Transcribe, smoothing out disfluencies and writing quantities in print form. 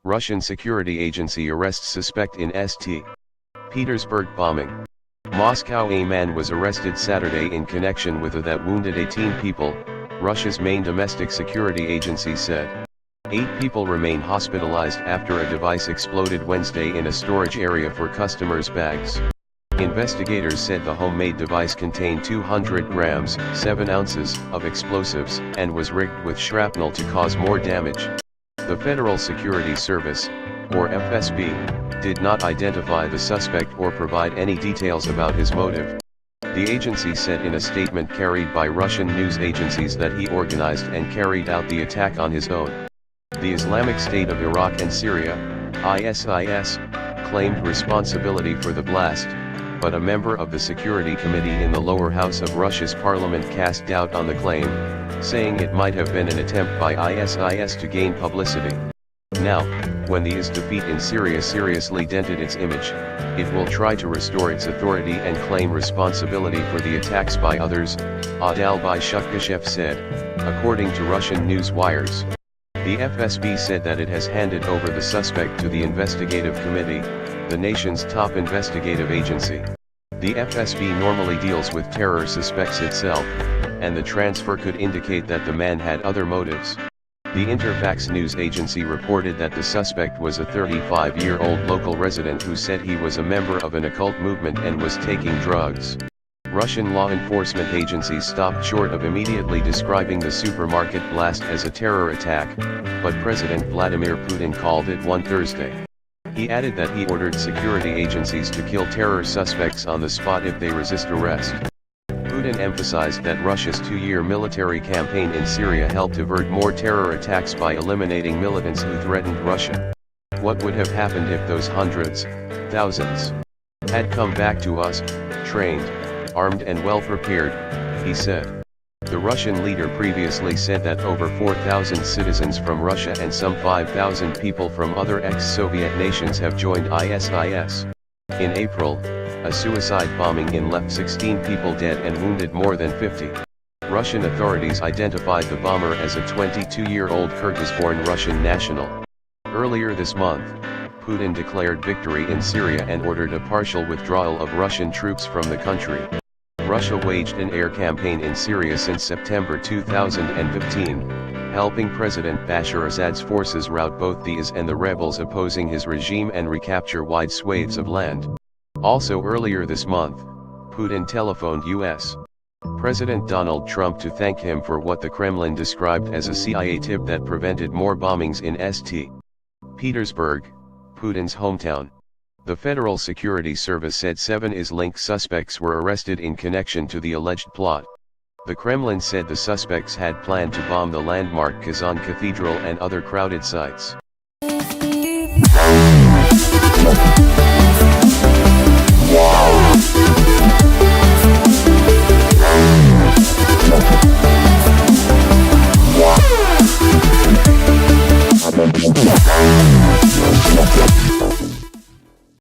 Russian security agency arrests suspect in St. Petersburg bombing. Moscow. A man was arrested Saturday in connection with a that wounded 18 people, Russia's main domestic security agency said. 8 people remain hospitalized after a device exploded Wednesday in a storage area for customers' bags. Investigators said the homemade device contained 200 grams, 7 ounces, of explosives, and was rigged with shrapnel to cause more damage. The Federal Security Service, or FSB, did not identify the suspect or provide any details about his motive. The agency said in a statement carried by Russian news agencies that he organized and carried out the attack on his own. The Islamic State of Iraq and Syria, ISIS, claimed responsibility for the blast, but a member of the Security Committee in the lower house of Russia's parliament cast doubt on the claim, saying it might have been an attempt by ISIS to gain publicity. Now, when the IS defeat in Syria seriously dented its image, it will try to restore its authority and claim responsibility for the attacks by others, Adalbi Shakhgoshev said, according to Russian news wires. The FSB said that it has handed over the suspect to the Investigative Committee, the nation's top investigative agency. The FSB normally deals with terror suspects itself, and the transfer could indicate that the man had other motives. The Interfax news agency reported that the suspect was a 35-year-old local resident who said he was a member of an occult movement and was taking drugs. Russian law enforcement agencies stopped short of immediately describing the supermarket blast as a terror attack, but President Vladimir Putin called it one Thursday. He added that he ordered security agencies to kill terror suspects on the spot if they resist arrest. Putin emphasized that Russia's 2-year military campaign in Syria helped avert more terror attacks by eliminating militants who threatened Russia. What would have happened if those hundreds, thousands, had come back to us, trained, armed and well prepared, he said. The Russian leader previously said that over 4,000 citizens from Russia and some 5,000 people from other ex-Soviet nations have joined ISIS. In April, a suicide bombing left 16 people dead and wounded more than 50. Russian authorities identified the bomber as a 22-year-old Kyrgyz-born Russian national. Earlier this month, Putin declared victory in Syria and ordered a partial withdrawal of Russian troops from the country. Russia waged an air campaign in Syria since September 2015, helping President Bashar Assad's forces rout both the IS and the rebels opposing his regime and recapture wide swathes of land. Also earlier this month, Putin telephoned U.S. President Donald Trump to thank him for what the Kremlin described as a CIA tip that prevented more bombings in St. Petersburg, Putin's hometown. The Federal Security Service said 7 IS-linked suspects were arrested in connection to the alleged plot. The Kremlin said the suspects had planned to bomb the landmark Kazan Cathedral and other crowded sites. Wow.